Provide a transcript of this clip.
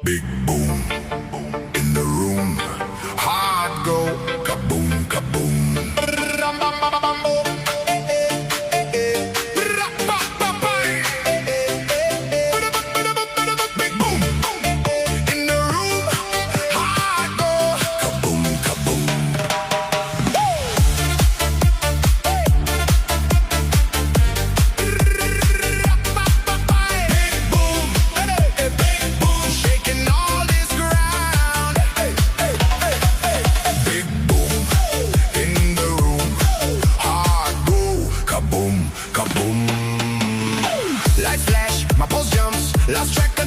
Big boom in the room. Heart go kaboom, kaboom. Big boom in the room. Heart go kaboom, kaboom. Big boom, big boom, shaking all this ground. Big boom in the room. Heart go kaboom, kaboom. Light flash, my pulse jumps, lost track